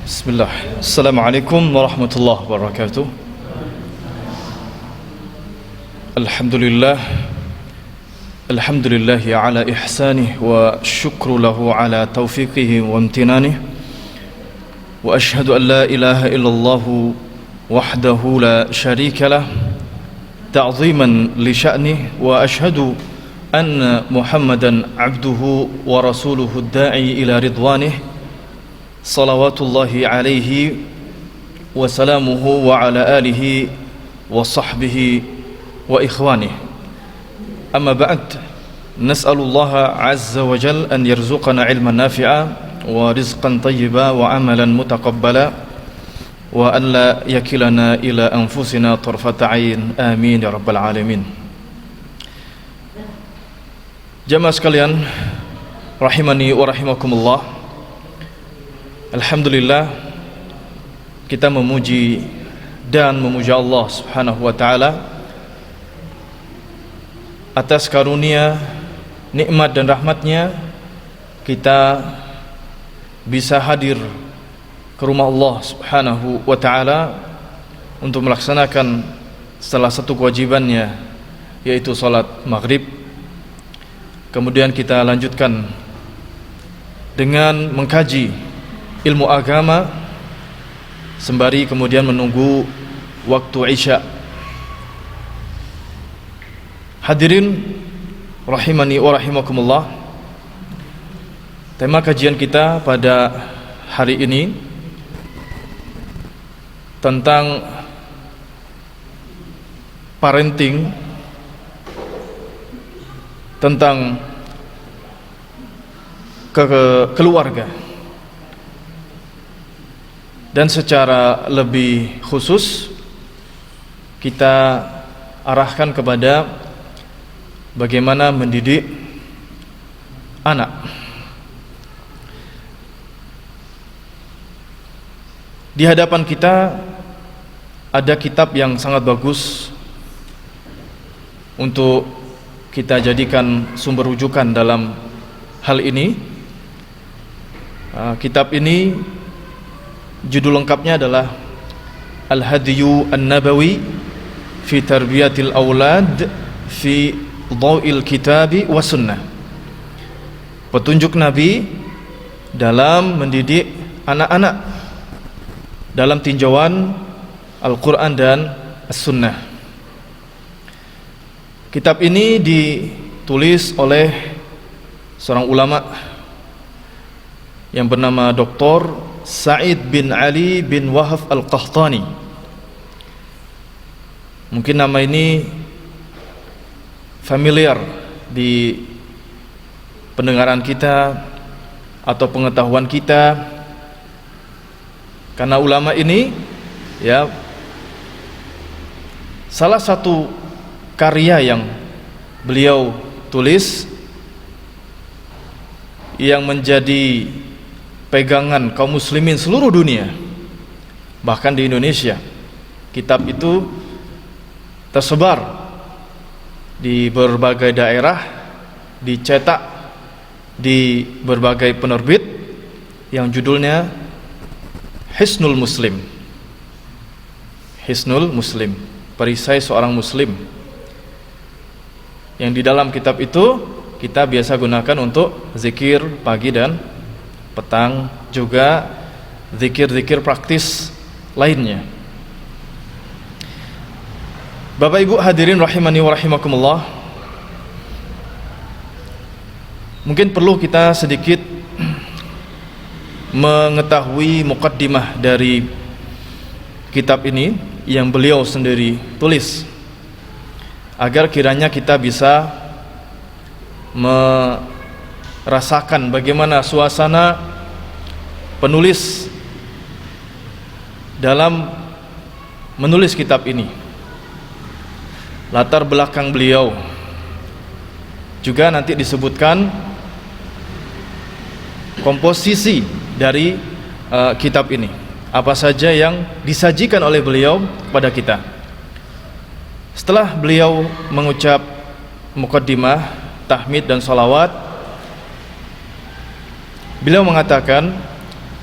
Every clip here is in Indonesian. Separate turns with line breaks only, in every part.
Bismillah. Assalamualaikum warahmatullahi wabarakatuh. Alhamdulillah. Alhamdulillahi ala ihsanih wa syukru lahu ala taufiqihi wa amtinanih. Wa ashhadu an la ilaha illallah wahdahu la syarika lah ta'ziman li sya'nih wa ashhadu anna Muhammadan abduhu wa rasuluhu da'i ila ridwanih salawatullahi alaihi wa salamuhu wa ala alihi wa sahbihi wa ikhwanih. Amma ba'd, nas'alullaha azza wa jal an yarzuqana ilman nafi'a wa rizqan tayyiba wa amalan mutaqabbala wa an la yakilana ila anfusina tarfata ayn, amin ya rabbal alamin. Jamaah sekalian rahimani wa rahimakumullah, alhamdulillah kita memuji dan memuja Allah Subhanahu wa taala atas karunia, nikmat dan rahmatnya kita bisa hadir ke rumah Allah Subhanahu wa taala untuk melaksanakan salah satu kewajibannya, yaitu salat maghrib. Kemudian kita lanjutkan dengan mengkaji ilmu agama sembari kemudian menunggu waktu Isya. Hadirin rahimani wa rahimakumullah, tema kajian kita pada hari ini tentang parenting, tentang keluarga, dan secara lebih khusus kita arahkan kepada bagaimana mendidik anak. Di hadapan kita ada kitab yang sangat bagus untuk kita jadikan sumber rujukan dalam hal ini. Kitab ini judul lengkapnya adalah Al-Hadyu An-Nabawi fi Tarbiyatil Aulad fi Dhaw'il Kitabi wa Sunnah. Petunjuk Nabi dalam mendidik anak-anak dalam tinjauan Al-Quran dan As-Sunnah. Kitab ini ditulis oleh seorang ulama yang bernama Dr. Sa'id bin Ali bin Wahab Al-Qahtani. Mungkin nama ini familiar di pendengaran kita atau pengetahuan kita, karena ulama ini ya salah satu karya yang beliau tulis yang menjadi pegangan kaum muslimin seluruh dunia, bahkan di Indonesia. Kitab itu tersebar di berbagai daerah, dicetak di berbagai penerbit, yang judulnya Hisnul Muslim. Hisnul Muslim, perisai seorang muslim, yang di dalam kitab itu kita biasa gunakan untuk zikir pagi dan petang, juga zikir-zikir praktis lainnya. Bapak Ibu hadirin rahimani wa rahimakumullah, mungkin perlu kita sedikit mengetahui muqaddimah dari kitab ini yang beliau sendiri tulis, agar kiranya kita bisa merasakan bagaimana suasana penulis dalam menulis kitab ini, latar belakang beliau. Juga nanti disebutkan komposisi dari kitab ini, apa saja yang disajikan oleh beliau pada kita. Setelah beliau mengucap muqaddimah, tahmid dan salawat, beliau mengatakan,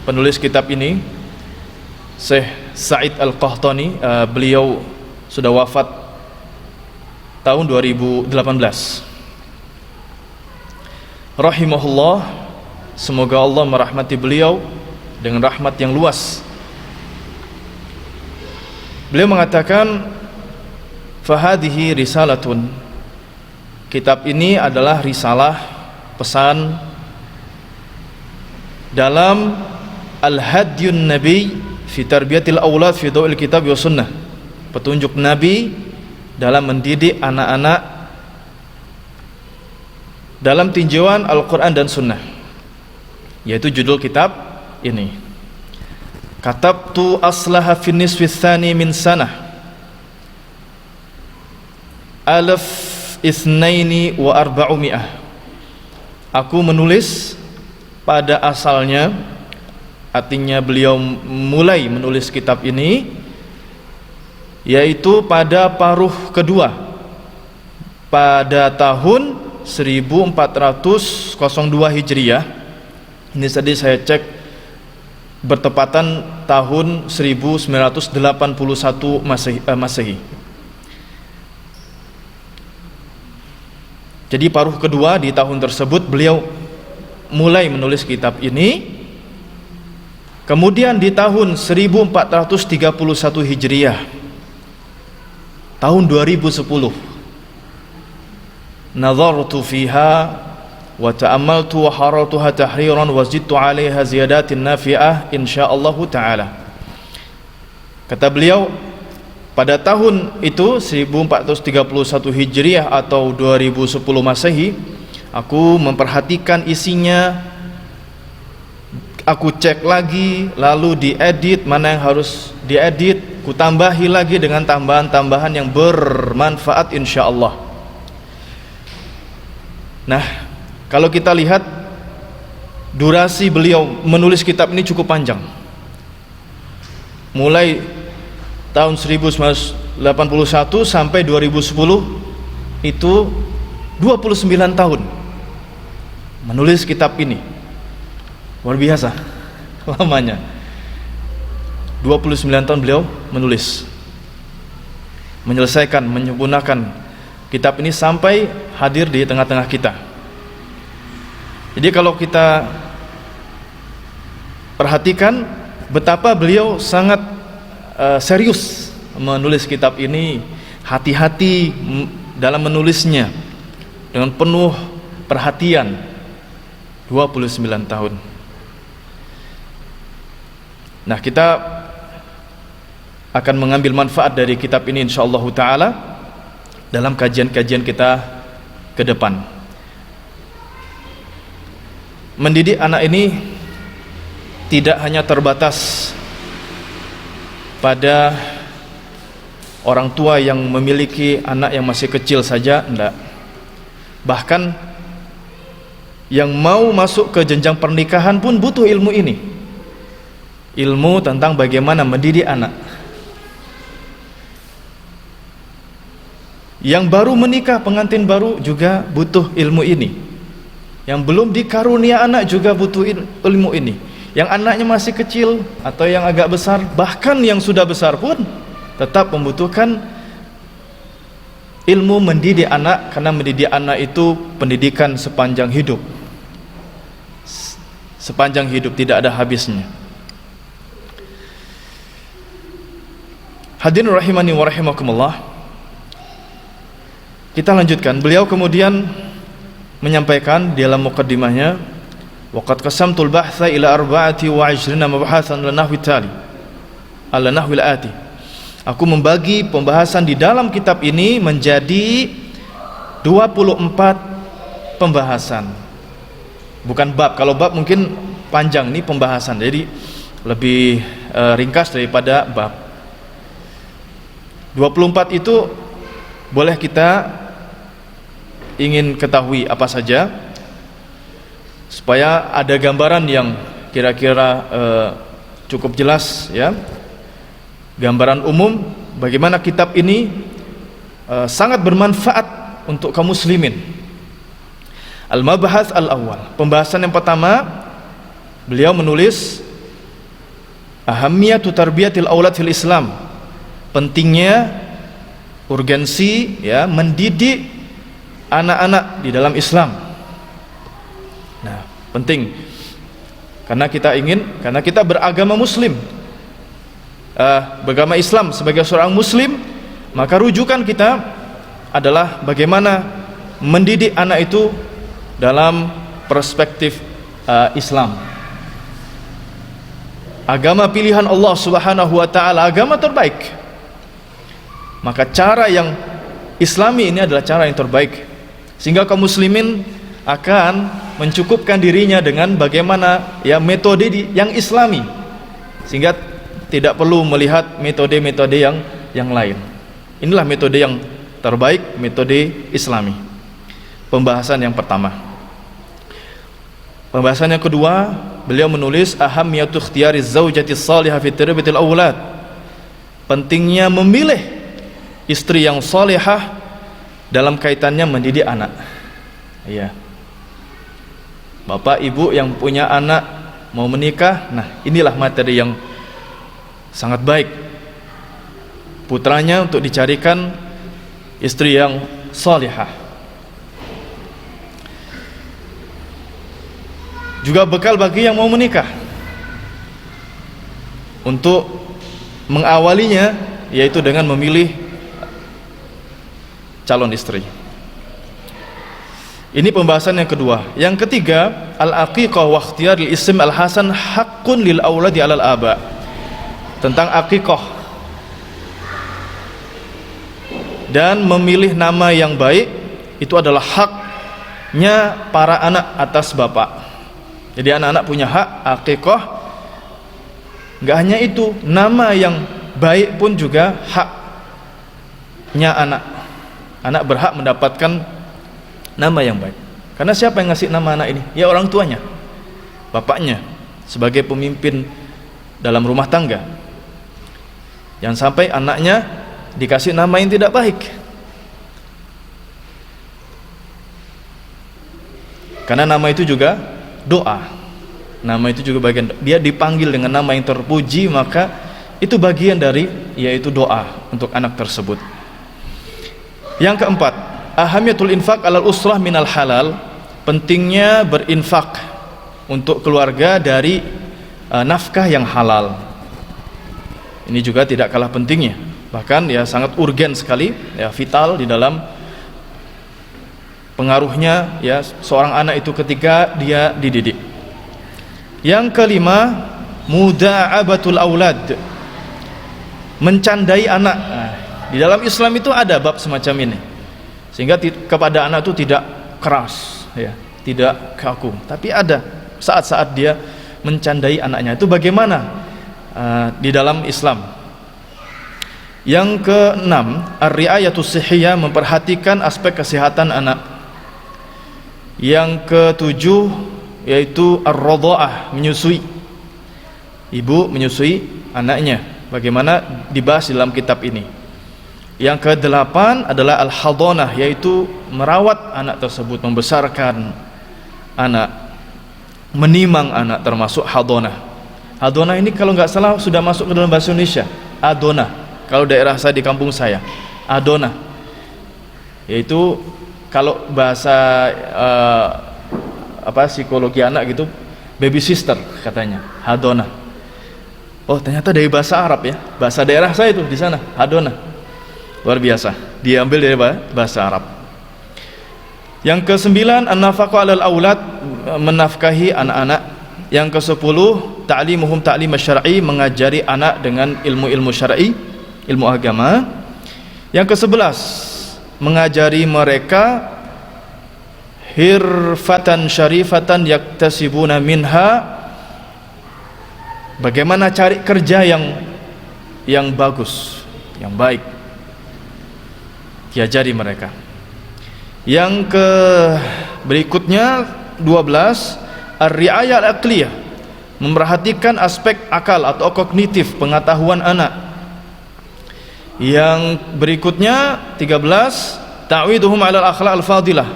penulis kitab ini, Syekh Sa'id Al-Qahtani. Beliau sudah wafat tahun 2018. Rahimahullah, semoga Allah merahmati beliau dengan rahmat yang luas. Beliau mengatakan, fahadihi risalatun, kitab ini adalah risalah, pesan dalam al-hadyun nabi fi tarbiyatil aulad fi dawil kitab wa sunnah, petunjuk Nabi dalam mendidik anak-anak dalam tinjauan Al-Quran dan Sunnah, yaitu judul kitab ini. Katabtu aslaha fin nisfi tsani min sanah alaf isnaini wa arba'umi'ah. Aku menulis pada asalnya, artinya beliau mulai menulis kitab ini yaitu pada paruh kedua pada tahun 1402 Hijriah. Ini tadi saya cek bertepatan tahun 1981 Masehi. Jadi paruh kedua di tahun tersebut beliau mulai menulis kitab ini. Kemudian di tahun 1431 Hijriah, tahun 2010, nazartu fiha wa ta'ammaltu wa haratuha tahriran wa zidtu 'alaiha ziyadatin nafi'ah insyaallah taala. Kata beliau, pada tahun itu 1431 Hijriah atau 2010 Masehi, aku memperhatikan isinya, aku cek lagi, lalu diedit mana yang harus diedit, ku tambahi lagi dengan tambahan-tambahan yang bermanfaat insyaallah. Nah, kalau kita lihat durasi beliau menulis kitab ini cukup panjang, mulai tahun 1981 sampai 2010, itu 29 tahun menulis kitab ini. Luar biasa lamanya. 29 tahun beliau menulis, menyelesaikan, menyempurnakan kitab ini sampai hadir di tengah-tengah kita. Jadi kalau kita perhatikan betapa beliau sangat serius menulis kitab ini, hati-hati dalam menulisnya dengan penuh perhatian. 29 tahun. Nah, kita akan mengambil manfaat dari kitab ini insyaallah taala dalam kajian-kajian kita ke depan. Mendidik anak ini tidak hanya terbatas pada orang tua yang memiliki anak yang masih kecil saja, enggak. Bahkan yang mau masuk ke jenjang pernikahan pun butuh ilmu ini, ilmu tentang bagaimana mendidik anak. Yang baru menikah, pengantin baru juga butuh ilmu ini. Yang belum dikarunia anak juga butuh ilmu ini. Yang anaknya masih kecil atau yang agak besar, bahkan yang sudah besar pun tetap membutuhkan ilmu mendidik anak, karena mendidik anak itu pendidikan sepanjang hidup. Sepanjang hidup, tidak ada habisnya. Hadirin rahimani wa rahimakumullah. Kita lanjutkan. Beliau kemudian menyampaikan di dalam muqaddimahnya, waqad qasamtul bahtha ila 24 mabhasan ala nahwi tali, ala nahwi al-ati. Aku membagi pembahasan di dalam kitab ini menjadi 24 pembahasan. Bukan bab. Kalau bab mungkin panjang, ini pembahasan. Jadi lebih ringkas daripada bab. 24 itu boleh kita ingin ketahui apa saja, supaya ada gambaran yang kira-kira cukup jelas, ya, gambaran umum bagaimana kitab ini sangat bermanfaat untuk kaum muslimin. Al-mabahats al-awwal, pembahasan yang pertama, beliau menulis ahamiyatu tarbiyatil aulad fil Islam, pentingnya urgensi ya mendidik anak-anak di dalam Islam. Nah, penting karena kita beragama muslim, beragama Islam sebagai seorang muslim, maka rujukan kita adalah bagaimana mendidik anak itu dalam perspektif Islam. Agama pilihan Allah Subhanahu wa taala, agama terbaik. Maka cara yang Islami ini adalah cara yang terbaik, sehingga kaum muslimin akan mencukupkan dirinya dengan bagaimana ya metode yang Islami, sehingga tidak perlu melihat metode-metode yang lain. Inilah metode yang terbaik, metode Islami. Pembahasan yang pertama. Pembahasan yang kedua, beliau menulis ahamiyatu ikhtiyari zaujati salihah fi tarbiyatil aulad, pentingnya memilih istri yang salihah dalam kaitannya mendidik anak. Ya, bapak ibu yang punya anak mau menikah, nah inilah materi yang sangat baik, putranya untuk dicarikan istri yang salihah. Juga bekal bagi yang mau menikah untuk mengawalinya, yaitu dengan memilih calon istri. Ini pembahasan yang kedua. Yang ketiga, al-aqiqah wa ikhtiyaril ism al-hasan haqqun lil auladi 'alal aba. Tentang aqiqah dan memilih nama yang baik itu adalah haknya para anak atas bapak. Jadi anak-anak punya hak aqiqah. Enggak hanya itu, nama yang baik pun juga haknya anak. Anak berhak mendapatkan nama yang baik. Karena siapa yang ngasih nama anak ini? Ya orang tuanya, bapaknya, sebagai pemimpin dalam rumah tangga. Jangan sampai anaknya dikasih nama yang tidak baik. Karena nama itu juga doa. Nama itu juga bagian, dia dipanggil dengan nama yang terpuji, maka itu bagian dari yaitu doa untuk anak tersebut. Yang keempat, ahamiyatul infaq alal usrah minal halal, pentingnya berinfak untuk keluarga dari nafkah yang halal. Ini juga tidak kalah pentingnya, bahkan ya sangat urgen sekali, ya vital di dalam pengaruhnya ya seorang anak itu ketika dia dididik. Yang kelima, muda'abatul aulad, mencandai anak. Nah, di dalam Islam itu ada bab semacam ini, sehingga kepada anak itu tidak keras ya, tidak kaku, tapi ada saat-saat dia mencandai anaknya. Itu bagaimana di dalam Islam. Yang keenam, ar-ri'ayatus sihhiyah, memperhatikan aspek kesehatan anak. Yang ketujuh yaitu ar-radha'ah, menyusui. Ibu menyusui anaknya, bagaimana dibahas dalam kitab ini. Yang kedelapan adalah al-hadhanah, yaitu merawat anak tersebut, membesarkan anak, menimang anak, termasuk hadhanah. Hadhanah ini kalau nggak salah sudah masuk ke dalam bahasa Indonesia. Adonah, kalau daerah saya di kampung saya, adonah, yaitu kalau bahasa psikologi anak gitu, baby sister katanya, hadonah. Oh ternyata dari bahasa Arab ya, bahasa daerah saya itu di sana, hadonah. Luar biasa, diambil dari bahasa Arab. Yang kesembilan, an-nafaqah 'alal aulad, menafkahi anak-anak. Yang kesepuluh, ta'limuhum ta'lim syar'i, mengajari anak dengan ilmu-ilmu syar'i, ilmu agama. Yang kesebelas, mengajari mereka hirfatan syarifatan yaktasibuna minha, bagaimana cari kerja yang bagus, yang baik, diajari mereka. Yang ke berikutnya 12, ar-ri'ayah al-aqliyah, memperhatikan aspek akal atau kognitif, pengetahuan anak. Yang berikutnya 13, ta'widuhum 'alal akhlaq al-fadilah,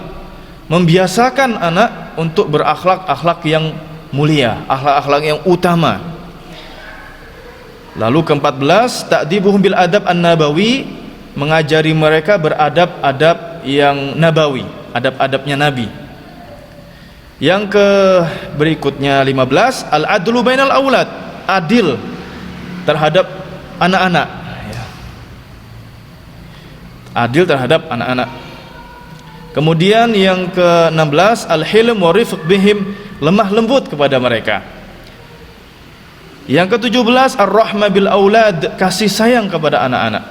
membiasakan anak untuk berakhlak-akhlak yang mulia, akhlak-akhlak yang utama. Lalu ke-14, ta'dibuhum bil adab an-nabawi, mengajari mereka beradab-adab yang nabawi, adab-adabnya Nabi. Yang ke berikutnya 15, al-adlu bainal aulad, adil terhadap anak-anak, ya. Adil terhadap anak-anak. Kemudian yang ke-16, al-hilm wa rifq bihim, lemah lembut kepada mereka. Yang ke-17, ar-rahmah bil aulad, kasih sayang kepada anak-anak.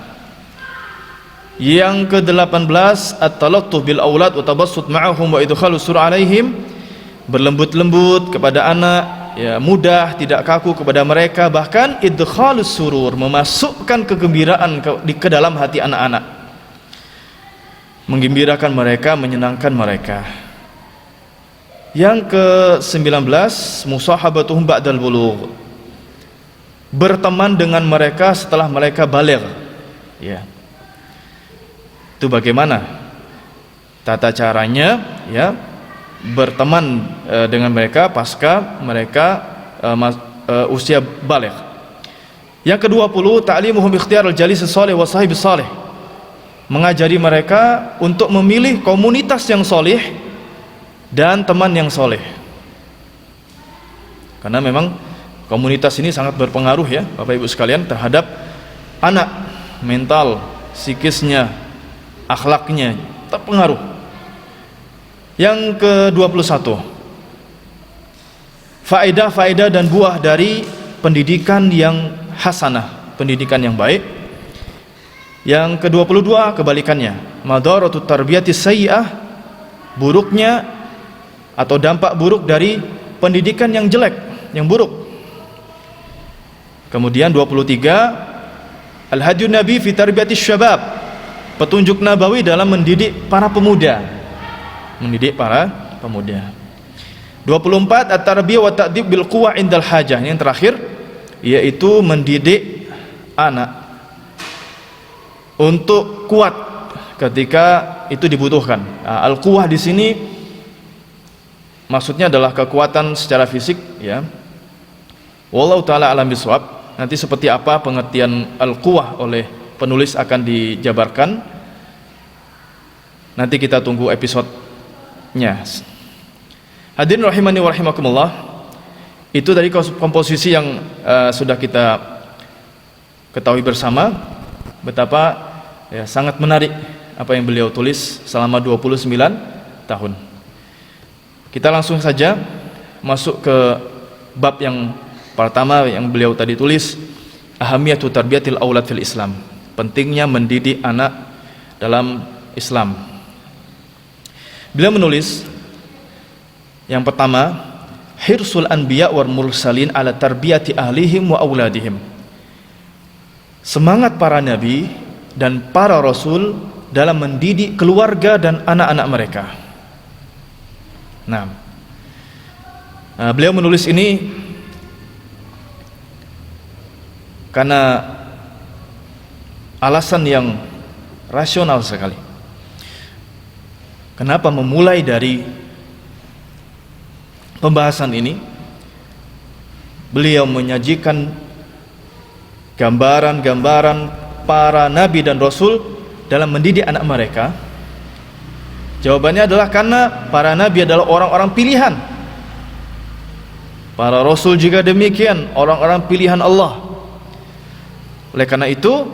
Yang ke-18, at-talattuh bil aulad wa tabassut ma'ahum wa idkhalus sur alaihim, berlembut-lembut kepada anak, ya, mudah, tidak kaku kepada mereka, bahkan idkhalus surur, memasukkan kegembiraan ke dalam hati anak-anak, menggembirakan mereka, menyenangkan mereka. Yang ke-19, musahabatuhum ba'dal bulugh, berteman dengan mereka setelah mereka baligh, ya. Itu bagaimana tata caranya, ya, berteman dengan mereka pasca mereka usia baligh. Yang ke-20, ta'limuhum ikhtiyar al-jalis as-salih wa sahib as-salih, mengajari mereka untuk memilih komunitas yang soleh dan teman yang soleh. Karena memang komunitas ini sangat berpengaruh, ya Bapak Ibu sekalian, terhadap anak, mental, psikisnya, akhlaknya terpengaruh. Yang ke-21, faedah-faedah dan buah dari pendidikan yang hasanah, pendidikan yang baik. Yang ke-22, kebalikannya, madaratut tarbiyatis sayyi'ah, buruknya atau dampak buruk dari pendidikan yang jelek, yang buruk. Kemudian 23, al-hadyun nabi fi tarbiyatis syabab, petunjuk nabawi dalam mendidik para pemuda, mendidik para pemuda. 24, at-tarbiyah wa ta'dib bil quwwah indal hajah, yang terakhir yaitu mendidik anak untuk kuat ketika itu dibutuhkan. Nah, al-quwwah di sini maksudnya adalah kekuatan secara fisik, ya. Wallahu taala alam bisawab. Nanti seperti apa pengertian al-quwwah oleh penulis akan dijabarkan. Nanti kita tunggu episode-nya. Hadirin rahimani wa rahimakumullah, itu dari komposisi yang sudah kita ketahui bersama, betapa, ya, sangat menarik apa yang beliau tulis selama 29 tahun. Kita langsung saja masuk ke bab yang pertama yang beliau tadi tulis, ahamiyatu tarbiyatil aulad fil Islam, pentingnya mendidik anak dalam Islam. Beliau menulis yang pertama, hirsul anbiya wal mursalin ala tarbiyati ahlihim wa auladihim, semangat para nabi dan para rasul dalam mendidik keluarga dan anak-anak mereka. Nah, beliau menulis ini karena alasan yang rasional sekali. Kenapa memulai dari pembahasan ini? Beliau menyajikan gambaran-gambaran para nabi dan rasul dalam mendidik anak mereka. Jawabannya adalah karena para nabi adalah orang-orang pilihan, para rasul juga demikian, orang-orang pilihan Allah. Oleh karena itu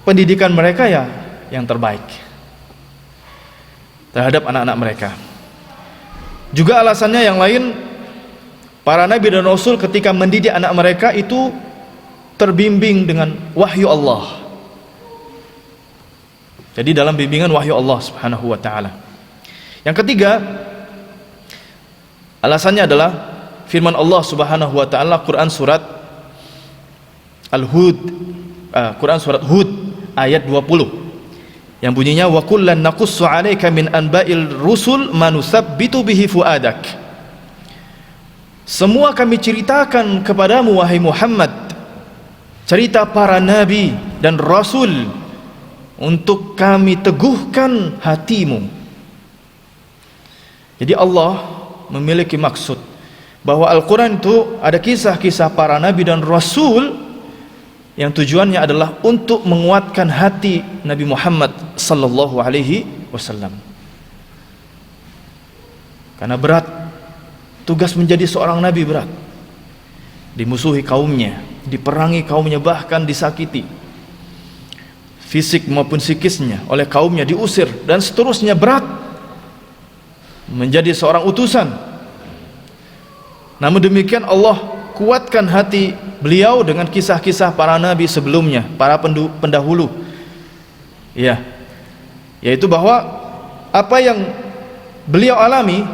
pendidikan mereka, ya, yang terbaik terhadap anak-anak mereka. Juga alasannya yang lain, para nabi dan rasul ketika mendidik anak mereka itu terbimbing dengan wahyu Allah. Jadi dalam bimbingan wahyu Allah Subhanahu wa taala. Yang ketiga, alasannya adalah firman Allah Subhanahu wa taala, Quran surat Al-Hud, Quran surat Hud ayat 20, yang bunyinya wa kullan naqussu 'alaika min anba'il rusul ma nusabbitu bihi fuadak. Semua kami ceritakan kepadamu wahai Muhammad cerita para nabi dan rasul untuk kami teguhkan hatimu. Jadi Allah memiliki maksud bahwa Al-Quran itu ada kisah-kisah para nabi dan rasul yang tujuannya adalah untuk menguatkan hati Nabi Muhammad sallallahu alaihi wasallam. Karena berat, tugas menjadi seorang nabi berat. Dimusuhi kaumnya, diperangi kaumnya, bahkan disakiti fisik maupun psikisnya oleh kaumnya, diusir dan seterusnya, berat menjadi seorang utusan. Namun demikian Allah kuatkan hati beliau dengan kisah-kisah para nabi sebelumnya, para pendahulu, ya, yaitu bahwa apa yang beliau alami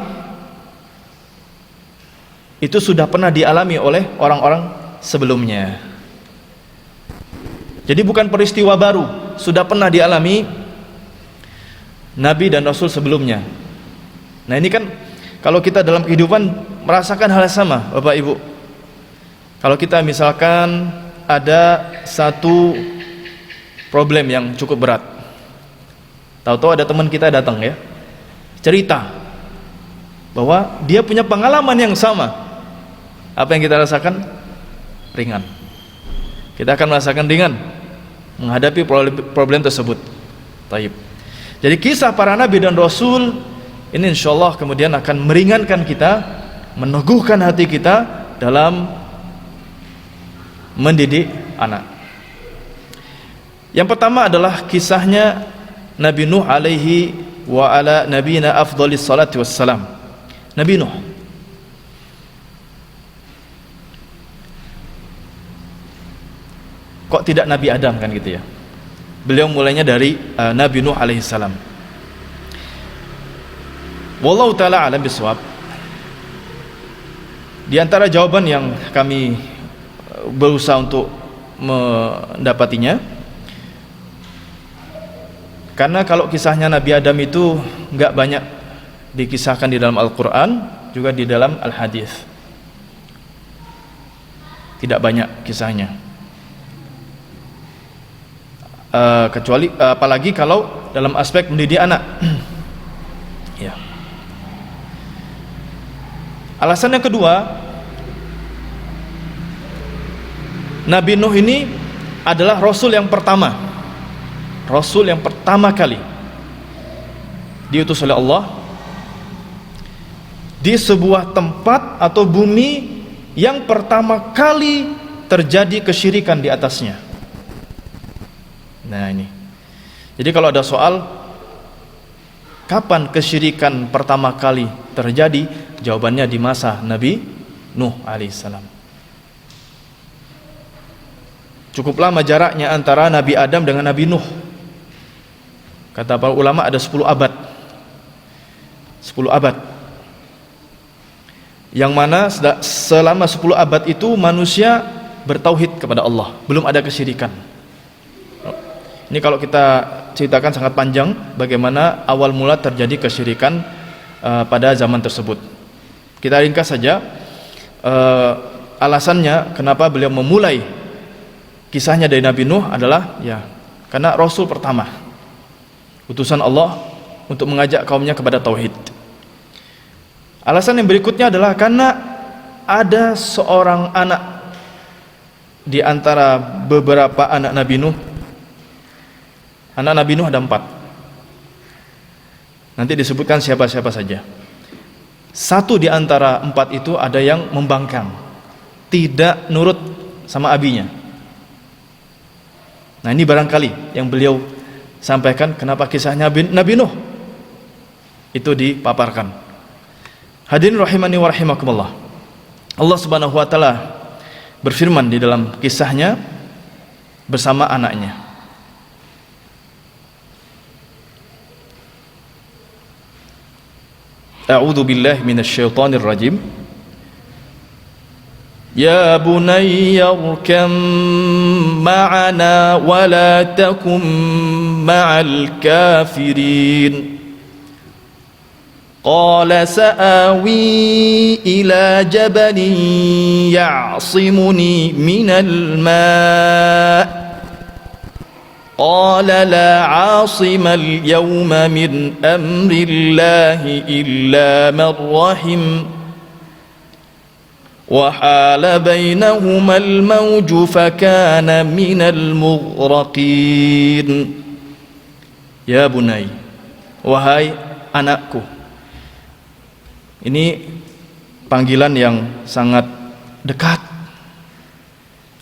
itu sudah pernah dialami oleh orang-orang sebelumnya. Jadi bukan peristiwa baru, sudah pernah dialami nabi dan rasul sebelumnya. Nah ini kan kalau kita dalam kehidupan merasakan hal yang sama, Bapak Ibu. Kalau kita misalkan ada satu problem yang cukup berat, tahu-tahu ada teman kita datang ya, cerita bahwa dia punya pengalaman yang sama, apa yang kita rasakan? Ringan. Kita akan merasakan ringan menghadapi problem tersebut. Taib. Jadi kisah para nabi dan rasul ini insyaallah kemudian akan meringankan kita, meneguhkan hati kita dalam mendidik anak. Yang pertama adalah kisahnya Nabi Nuh alaihi wa ala nabiyina afdhalis salati wassalam. Nabi Nuh. Kok tidak Nabi Adam kan gitu ya? Beliau mulainya dari Nabi Nuh alaihi salam. Wallahu ta'ala alam bisawab. Di antara jawaban yang kami berusaha untuk mendapatinya, karena kalau kisahnya Nabi Adam itu nggak banyak dikisahkan di dalam Al-Quran, juga di dalam Al-Hadis tidak banyak kisahnya, kecuali apalagi kalau dalam aspek mendidik anak. Ya. Alasan yang kedua, Nabi Nuh ini adalah Rasul yang pertama, Rasul yang pertama kali diutus oleh Allah di sebuah tempat atau bumi yang pertama kali terjadi kesyirikan di atasnya. Nah ini, jadi kalau ada soal kapan kesyirikan pertama kali terjadi, jawabannya di masa Nabi Nuh alaihissalam. Cukup lama jaraknya antara Nabi Adam dengan Nabi Nuh. Kata para ulama ada 10 abad. 10 abad. Yang mana selama 10 abad itu manusia bertauhid kepada Allah, belum ada kesyirikan. Ini kalau kita ceritakan sangat panjang bagaimana awal mula terjadi kesyirikan pada zaman tersebut. Kita ringkas saja alasannya kenapa beliau memulai kisahnya dari Nabi Nuh adalah ya karena Rasul pertama, utusan Allah untuk mengajak kaumnya kepada tauhid. Alasan yang berikutnya adalah karena ada seorang anak di antara beberapa anak Nabi Nuh. Anak Nabi Nuh ada 4. Nanti disebutkan siapa-siapa saja. Satu di antara 4 itu ada yang membangkang, tidak nurut sama abinya. Nah ini barangkali yang beliau sampaikan kenapa kisahnya Nabi Nuh itu dipaparkan. Hadirin rahimani wa rahimakumullah. Allah Subhanahu wa taala berfirman di dalam kisahnya bersama anaknya. A'udzu billahi minasyaitonir rajim. Ya bunayya irkam ma'ana wa la takum ma'al kafirin. Qala sa'awi ila jabalin ya'simuni minal ma'. Qala la 'asima al-yawma min amri Allahi illa man rahim. وحال بينهما الموج فكان من المغرقين. Ya bunai, wahai anakku. Ini panggilan yang sangat dekat.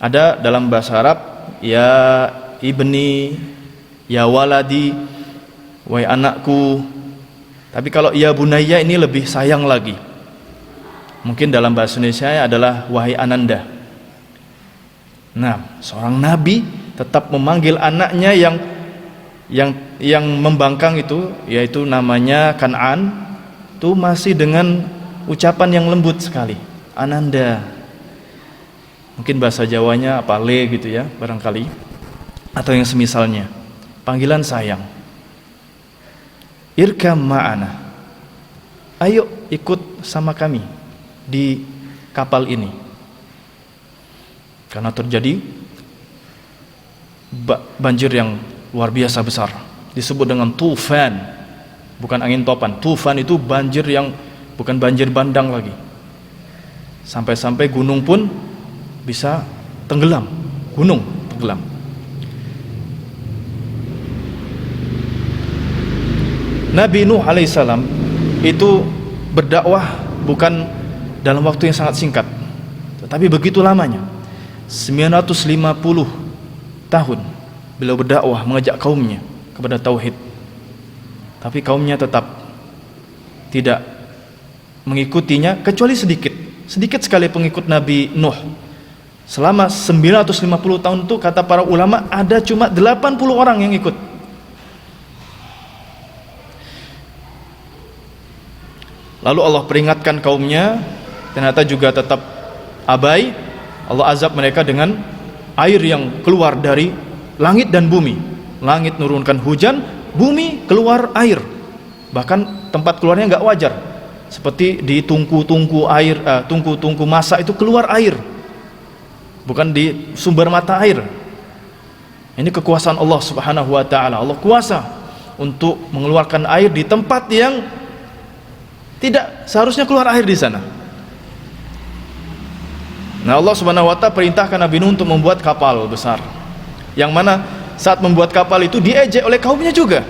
Ada dalam bahasa Arab, ya ibni, ya waladi, wahai anakku. Tapi kalau ya bunayya ini lebih sayang lagi. Mungkin dalam bahasa Indonesia adalah wahai ananda. Nah, seorang nabi tetap memanggil anaknya yang membangkang itu, yaitu namanya Kan'an, itu masih dengan ucapan yang lembut sekali, ananda. Mungkin bahasa Jawanya apa, le gitu ya, barangkali, atau yang semisalnya, panggilan sayang. Irkam ma'ana, ayo ikut sama kami di kapal ini, karena terjadi banjir yang luar biasa besar, disebut dengan tufan, bukan angin topan. Tufan itu banjir yang bukan banjir bandang lagi, sampai-sampai gunung pun bisa tenggelam, gunung tenggelam. Nabi Nuh alaihissalam itu berdakwah bukan dalam waktu yang sangat singkat, tetapi begitu lamanya, 950 tahun beliau berdakwah mengajak kaumnya kepada tauhid. Tapi kaumnya tetap tidak mengikutinya, kecuali sedikit sekali pengikut Nabi Nuh. Selama 950 tahun itu, kata para ulama, ada cuma 80 orang yang ikut. Lalu Allah peringatkan kaumnya, ternyata juga tetap abai. Allah azab mereka dengan air yang keluar dari langit dan bumi. Langit nurunkan hujan, bumi keluar air. Bahkan tempat keluarnya nggak wajar, seperti di tungku-tungku air, tungku-tungku masa itu keluar air, bukan di sumber mata air. Ini kekuasaan Allah Subhanahu wa taala. Allah kuasa untuk mengeluarkan air di tempat yang tidak seharusnya keluar air di sana. Nah, Allah Subhanahu wa taala perintahkan Nabi Nuh untuk membuat kapal besar, yang mana saat membuat kapal itu diejek oleh kaumnya juga.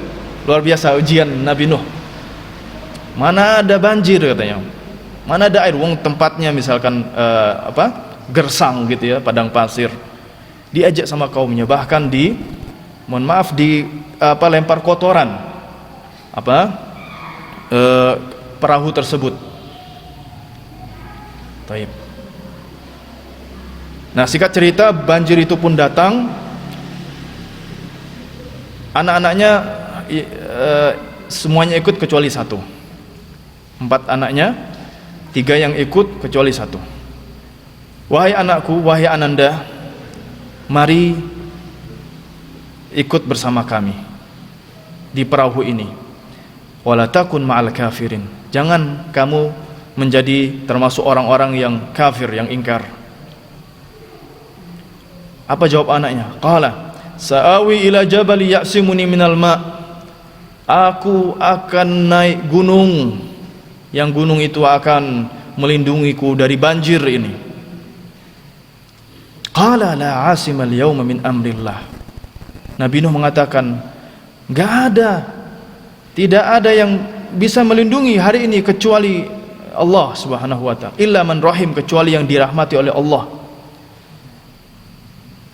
Luar biasa ujian Nabi Nuh. Mana ada banjir katanya, mana ada air, wong tempatnya misalkan gersang gitu ya, padang pasir. Diejek sama kaumnya, bahkan lempar kotoran perahu tersebut. Taib. Nah, singkat cerita, banjir itu pun datang. Anak-anaknya semuanya ikut kecuali satu. 4 anaknya, 3 yang ikut kecuali 1. Wahai anakku, wahai ananda, mari ikut bersama kami di perahu ini. Wala takun ma'al kafirin. Jangan kamu menjadi termasuk orang-orang yang kafir, yang ingkar. Apa jawab anaknya? Qala sa'awi ila jabali ya'simuni minal ma'. Aku akan naik gunung, yang gunung itu akan melindungiku dari banjir ini. Qala la 'asimal yawma min amrillah. Nabi Nuh mengatakan, tidak ada yang bisa melindungi hari ini kecuali Allah Subhanahu wa taala, illa man rahim, kecuali yang dirahmati oleh Allah.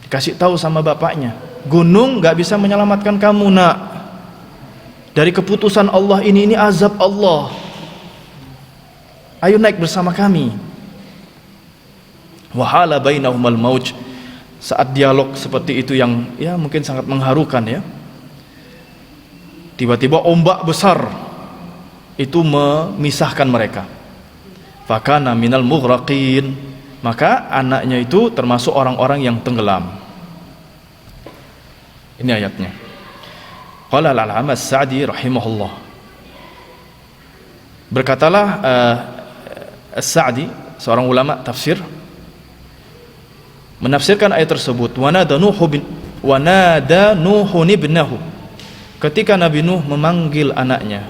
Dikasih tahu sama bapaknya, gunung gak bisa menyelamatkan kamu nak, dari keputusan Allah ini azab Allah. Ayo naik bersama kami. Wahala bainahumal mauj. Saat dialog seperti itu yang ya mungkin sangat mengharukan ya, tiba-tiba ombak besar itu memisahkan mereka. Fakana minal mughraqin, maka anaknya itu termasuk orang-orang yang tenggelam. Ini ayatnya. Qala al-'Allamah As-Sa'di rahimahullah. Berkatalah As-Sa'di, seorang ulama tafsir, menafsirkan ayat tersebut, wa nada Nuhun ibnahu, ketika Nabi Nuh memanggil anaknya,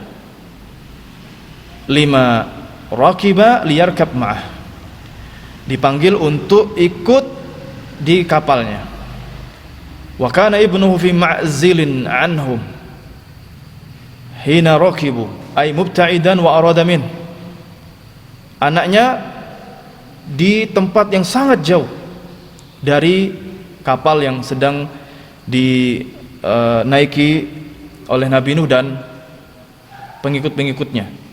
lima raqiba liyarkab ma'ah, dipanggil untuk ikut di kapalnya. Wa kana ibnuhu fi ma'zilin anhum hina rakibu ay mubta'idan wa arada min. Anaknya di tempat yang sangat jauh dari kapal yang sedang dinaiki oleh Nabi Nuh dan pengikut-pengikutnya.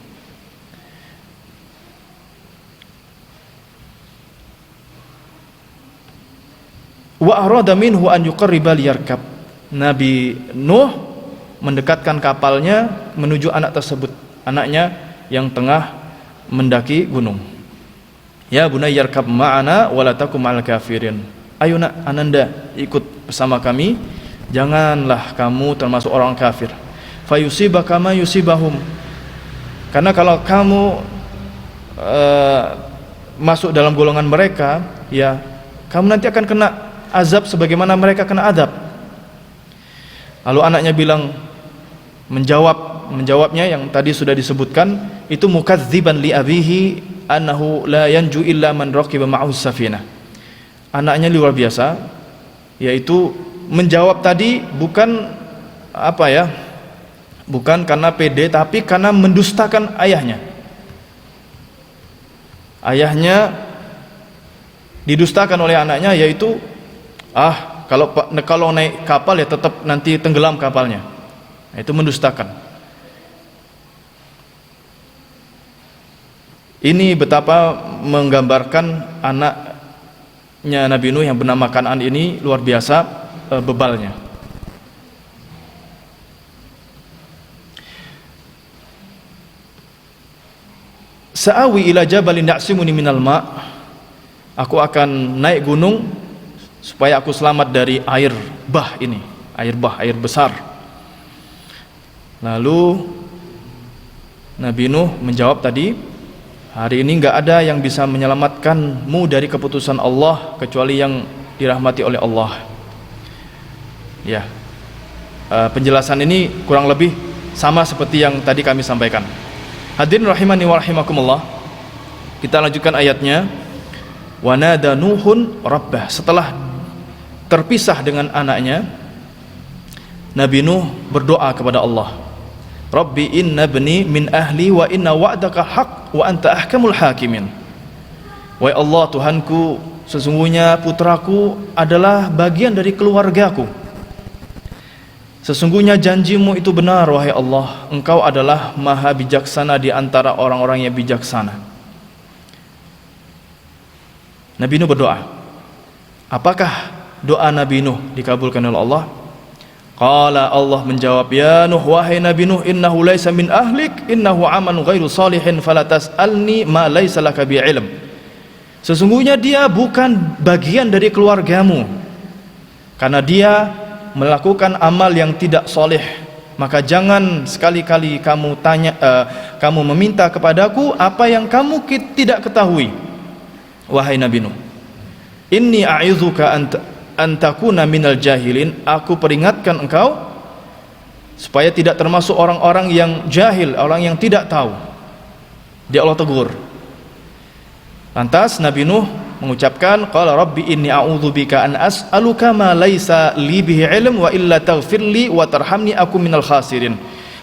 Wa arada minhu an yuqarriba liyarkab. Nabi Nuh mendekatkan kapalnya menuju anak tersebut, anaknya yang tengah mendaki gunung. Ya bunayya yarkab ma'ana wa la takum ma'al kafirin. Ayo nak, ananda, ikut bersama kami, janganlah kamu termasuk orang kafir. Fayusibaka ma yusibahum. Karena kalau kamu masuk dalam golongan mereka, ya kamu nanti akan kena azab sebagaimana mereka kena azab. Lalu anaknya bilang, menjawabnya yang tadi sudah disebutkan, itu mukadziban li abihi annahu la yanju illa man raqiba ma'ahu safinah. Anaknya luar biasa, yaitu menjawab tadi bukan bukan karena pede, tapi karena mendustakan ayahnya. Ayahnya didustakan oleh anaknya, yaitu kalau naik kapal ya tetap nanti tenggelam kapalnya. Nah, itu mendustakan. Ini betapa menggambarkan anaknya Nabi Nuh yang bernama Kan'an ini luar biasa bebalnya. Sa'awi ila jabalin ya'simuni minal ma'. Aku akan naik gunung supaya aku selamat dari air bah ini, air besar. Lalu Nabi Nuh menjawab tadi, hari ini enggak ada yang bisa menyelamatkanmu dari keputusan Allah kecuali yang dirahmati oleh Allah. Ya, penjelasan ini kurang lebih sama seperti yang tadi kami sampaikan. Hadirin rahimani wa rahimakumullah. Kita lanjutkan ayatnya. Wa nada Nuhun rabbah. Setelah terpisah dengan anaknya, Nabi Nuh berdoa kepada Allah, Rabbi inna bni min ahli wa inna wa'daka haq wa anta ahkamul hakimin. Wahai Allah, Tuhanku, sesungguhnya putraku adalah bagian dari keluargaku. Sesungguhnya janjimu itu benar, wahai Allah, Engkau adalah maha bijaksana di antara orang-orang yang bijaksana. Nabi Nuh berdoa. Apakah doa Nabi Nuh dikabulkan oleh Allah? Qala, Allah menjawab, ya Nuh, wahai Nabi Nuh, innahu laysa min ahlik, innahu aman ghairu salihin, fala tas'alni ma laysa laka bi ilm. Sesungguhnya dia bukan bagian dari keluargamu, karena dia melakukan amal yang tidak soleh. Maka jangan sekali-kali kamu kamu meminta kepadaku apa yang kamu tidak ketahui, wahai Nabi Nuh. Inni a'idzuka antakuna minal jahilin. Aku peringatkan engkau supaya tidak termasuk orang-orang yang jahil, orang yang tidak tahu. Dia Allah tegur. Lantas Nabi Nuh mengucapkan, qala rabbi inni a'udzubika an as'aluka ma laisa li bihi ilm wa illa taghfirli wa tarhamni aku minal khasirin.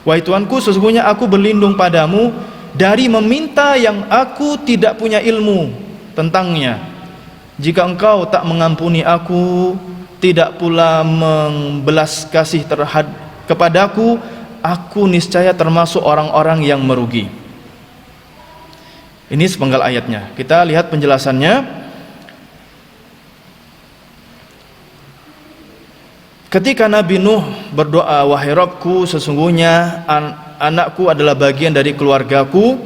Wahai Tuhanku, sesungguhnya aku berlindung padamu dari meminta yang aku tidak punya ilmu tentangnya. Jika engkau tak mengampuni aku, tidak pula membelas kasih kepadaku, aku niscaya termasuk orang-orang yang merugi. Ini sepenggal ayatnya. Kita lihat penjelasannya. Ketika Nabi Nuh berdoa, wahai Rabbku, sesungguhnya anakku adalah bagian dari keluargaku,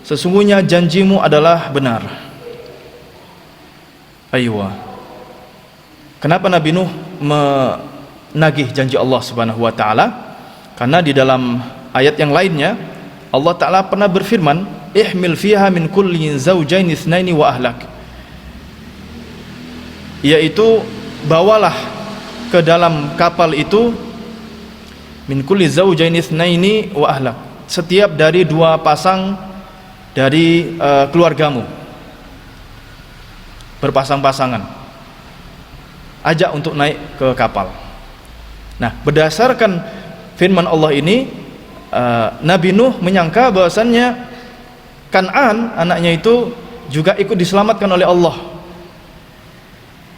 sesungguhnya janjimu adalah benar. Aywa. Kenapa Nabi Nuh menagih janji Allah Subhanahu wa taala? Karena di dalam ayat yang lainnya Allah taala pernah berfirman, ihmil fiha min kulli zawjayn itsnaini wa ahlak. Yaitu bawalah ke dalam kapal itu min kulli zawjayn itsnaini wa ahlak, setiap dari dua pasang dari keluargamu. berpasang-pasangan, ajak untuk naik ke kapal. Nah, berdasarkan firman Allah ini, Nabi Nuh menyangka bahwasannya Kan'an, anaknya itu juga ikut diselamatkan oleh Allah.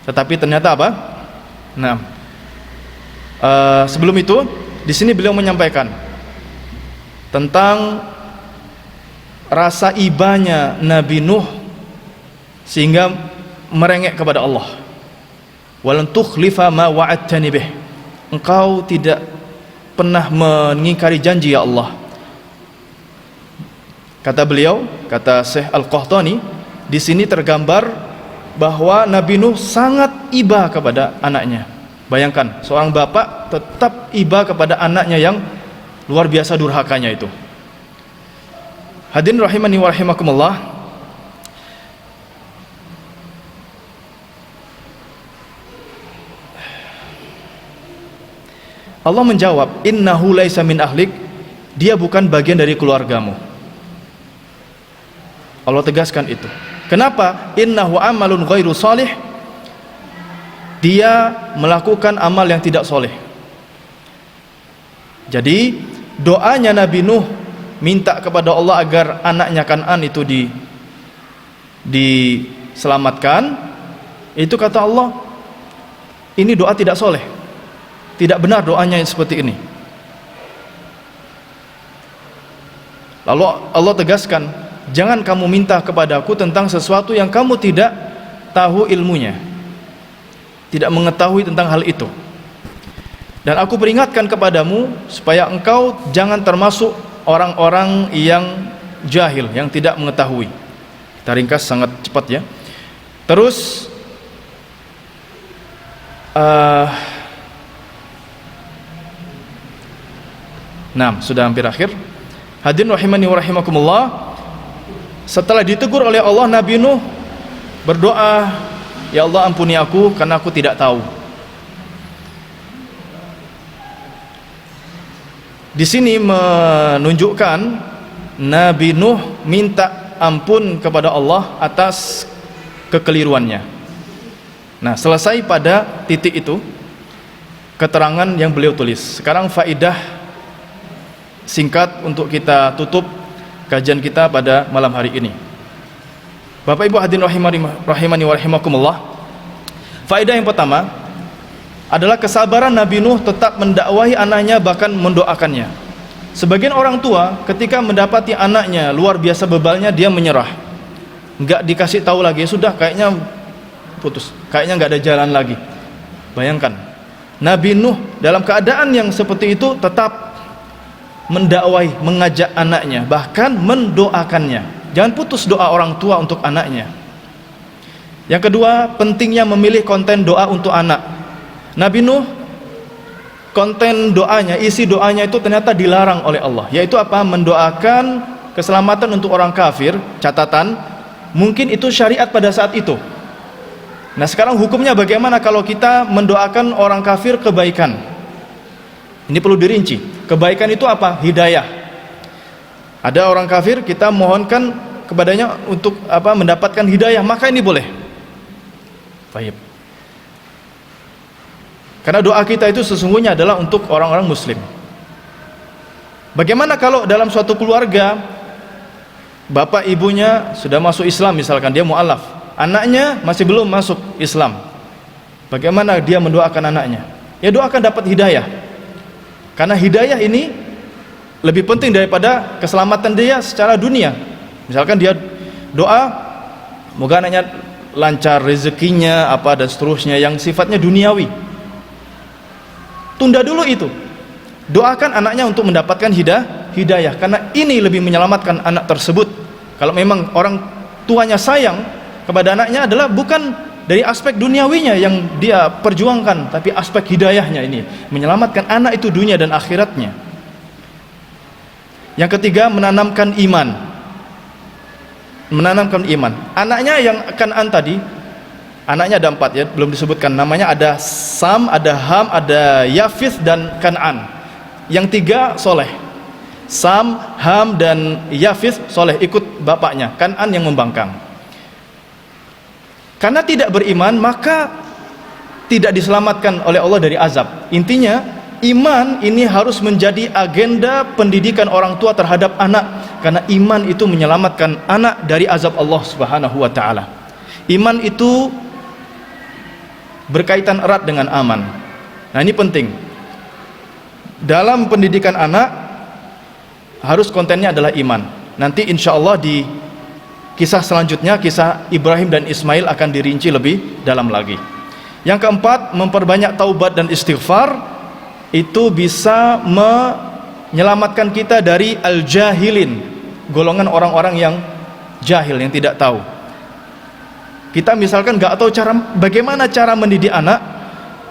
Tetapi ternyata apa? Nah, sebelum itu di sini beliau menyampaikan tentang rasa ibanya Nabi Nuh sehingga merengek kepada Allah. Walan tukhlifa ma wa'adtani bih. Engkau tidak pernah mengingkari janji ya Allah. Kata beliau, kata Syekh Al-Qahtani, di sini tergambar bahwa Nabi Nuh sangat iba kepada anaknya. Bayangkan, seorang bapak tetap iba kepada anaknya yang luar biasa durhakanya itu. Hadirin rahimani wa rahimakumullah. Allah menjawab, innahu laisa min ahlik, dia bukan bagian dari keluargamu. Allah tegaskan itu. Kenapa? Innahu amalun ghairu salih, dia melakukan amal yang tidak soleh. Jadi doanya Nabi Nuh minta kepada Allah agar anaknya Kan'an itu diselamatkan, itu kata Allah, ini doa tidak soleh, tidak benar doanya seperti ini. Lalu Allah tegaskan, jangan kamu minta kepadaku tentang sesuatu yang kamu tidak tahu ilmunya, tidak mengetahui tentang hal itu. Dan aku peringatkan kepadamu supaya engkau jangan termasuk orang-orang yang jahil, yang tidak mengetahui. Kita ringkas sangat cepat ya. Terus sudah hampir akhir. Hadirin rahimani wa rahimakumullah. Setelah ditegur oleh Allah, Nabi Nuh berdoa, ya Allah ampuni aku karena aku tidak tahu. Di sini menunjukkan Nabi Nuh minta ampun kepada Allah atas kekeliruannya. Nah, selesai pada titik itu keterangan yang beliau tulis. Sekarang faidah singkat untuk kita tutup kajian kita pada malam hari ini. Bapak Ibu hadirin rahimani wa rahimakumullah. Faidah yang pertama adalah kesabaran Nabi Nuh tetap mendakwahi anaknya, bahkan mendoakannya. Sebagian orang tua ketika mendapati anaknya luar biasa bebalnya, dia menyerah, nggak dikasih tahu lagi, sudah kayaknya putus, kayaknya nggak ada jalan lagi. Bayangkan, Nabi Nuh dalam keadaan yang seperti itu tetap mendakwahi, mengajak anaknya, bahkan mendoakannya. Jangan putus doa orang tua untuk anaknya. Yang kedua, pentingnya memilih konten doa untuk anak. Nabi Nuh, konten doanya, isi doanya itu ternyata dilarang oleh Allah, yaitu apa? Mendoakan keselamatan untuk orang kafir. Catatan, mungkin itu syariat pada saat itu. Nah, sekarang hukumnya bagaimana kalau kita mendoakan orang kafir kebaikan? Ini perlu dirinci. Kebaikan itu apa? Hidayah. Ada orang kafir, kita mohonkan kepadanya untuk apa? Mendapatkan hidayah, maka ini boleh. Baik. Karena doa kita itu sesungguhnya adalah untuk orang-orang muslim. Bagaimana kalau dalam suatu keluarga bapak ibunya sudah masuk Islam, misalkan dia mu'alaf, anaknya masih belum masuk Islam, bagaimana dia mendoakan anaknya? Ya doakan dapat hidayah, karena hidayah ini lebih penting daripada keselamatan dia secara dunia. Misalkan dia doa moga anaknya lancar rezekinya apa dan seterusnya yang sifatnya duniawi, tunda dulu itu, doakan anaknya untuk mendapatkan hidayah, karena ini lebih menyelamatkan anak tersebut. Kalau memang orang tuanya sayang kepada anaknya, adalah bukan dari aspek duniawinya yang dia perjuangkan, tapi aspek hidayahnya ini menyelamatkan anak itu dunia dan akhiratnya. Yang ketiga, menanamkan iman. Anaknya yang Kan'an tadi, anaknya ada 4 ya, belum disebutkan namanya, ada Sam, ada Ham, ada Yafith dan Kan'an. Yang 3 soleh, Sam, Ham dan Yafith soleh, ikut bapaknya. Kan'an yang membangkang. Karena tidak beriman maka tidak diselamatkan oleh Allah dari azab. Intinya iman ini harus menjadi agenda pendidikan orang tua terhadap anak, karena iman itu menyelamatkan anak dari azab Allah Subhanahu wa taala. Iman itu berkaitan erat dengan aman. Nah, ini penting. Dalam pendidikan anak harus kontennya adalah iman. Nanti insya Allah di kisah selanjutnya, kisah Ibrahim dan Ismail akan dirinci lebih dalam lagi. Yang keempat, memperbanyak taubat dan istighfar. Itu bisa menyelamatkan kita dari al-jahilin, golongan orang-orang yang jahil, yang tidak tahu. Kita misalkan gak tahu bagaimana cara mendidik anak,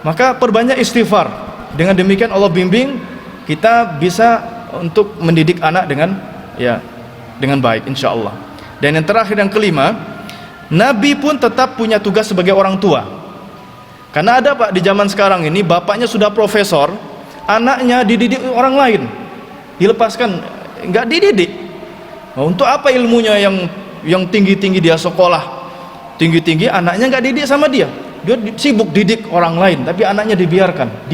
maka perbanyak istighfar. Dengan demikian Allah bimbing kita bisa untuk mendidik anak dengan baik, insya Allah. Dan yang terakhir, yang kelima, Nabi pun tetap punya tugas sebagai orang tua. Karena ada Pak, di zaman sekarang ini bapaknya sudah profesor, anaknya dididik orang lain, dilepaskan, nggak dididik. Nah, untuk apa ilmunya yang tinggi-tinggi, dia sekolah tinggi-tinggi, anaknya nggak didik sama dia sibuk didik orang lain, tapi anaknya dibiarkan,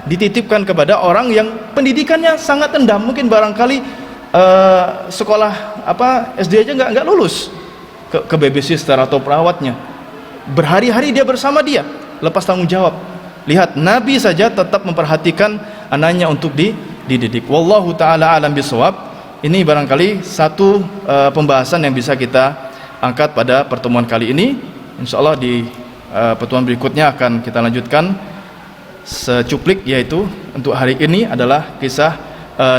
dititipkan kepada orang yang pendidikannya sangat rendah. Mungkin barangkali sekolah SD aja nggak lulus, ke baby sister atau perawatnya. Berhari-hari dia bersama dia, lepas tanggung jawab. Lihat, Nabi saja tetap memperhatikan anaknya untuk dididik. Wallahu ta'ala alam bisawab. Ini barangkali satu pembahasan yang bisa kita angkat pada pertemuan kali ini. Insya Allah di pertemuan berikutnya akan kita lanjutkan secuplik, yaitu untuk hari ini adalah kisah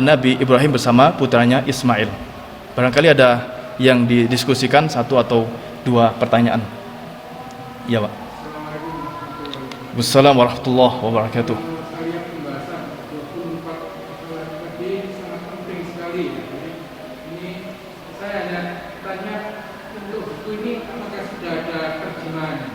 Nabi Ibrahim bersama putranya Ismail. Barangkali ada yang didiskusikan, satu atau dua pertanyaan. Ya Pak. Wassalamualaikum warahmatullahi wabarakatuh.
Saya hanya tanya, untuk buku ini apakah sudah ada terjemahannya?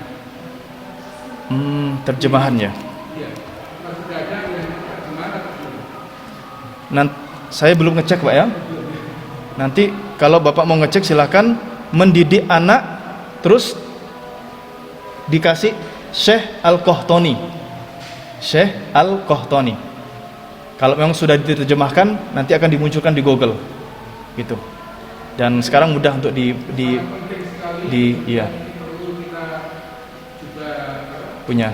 Terjemahannya?
Iya, apakah sudah ada yang terjemahan atau belum?
Saya belum ngecek Pak ya. Nanti kalau Bapak mau ngecek silakan. Mendidik anak, terus dikasih Syekh Al-Qahtani. Syekh Al-Qahtani. Kalau memang sudah diterjemahkan, nanti akan dimunculkan di Google, gitu. Dan sekarang mudah untuk iya, punya.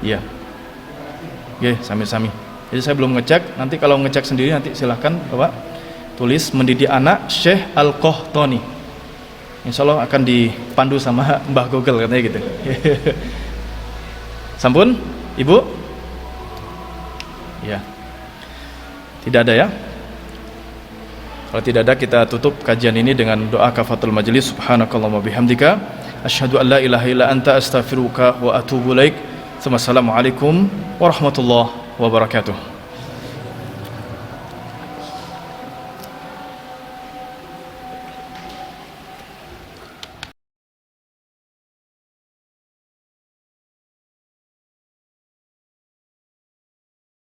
Iya. Oke, sami-sami. Jadi saya belum ngecek. Nanti kalau ngecek sendiri nanti silahkan Bapak tulis mendidik anak Syekh Al-Qahtani. Insya Allah akan dipandu sama Mbah Google katanya gitu. Sampun, Ibu? Ya. Tidak ada ya? Kalau tidak ada, kita tutup kajian ini dengan doa kafatul majlis. Subhanakallahumma bihamdika asyhadu an la ilaha illa anta astaghfiruka wa atubu ilaik. Wassalamualaikum warahmatullahi wabarakatuh.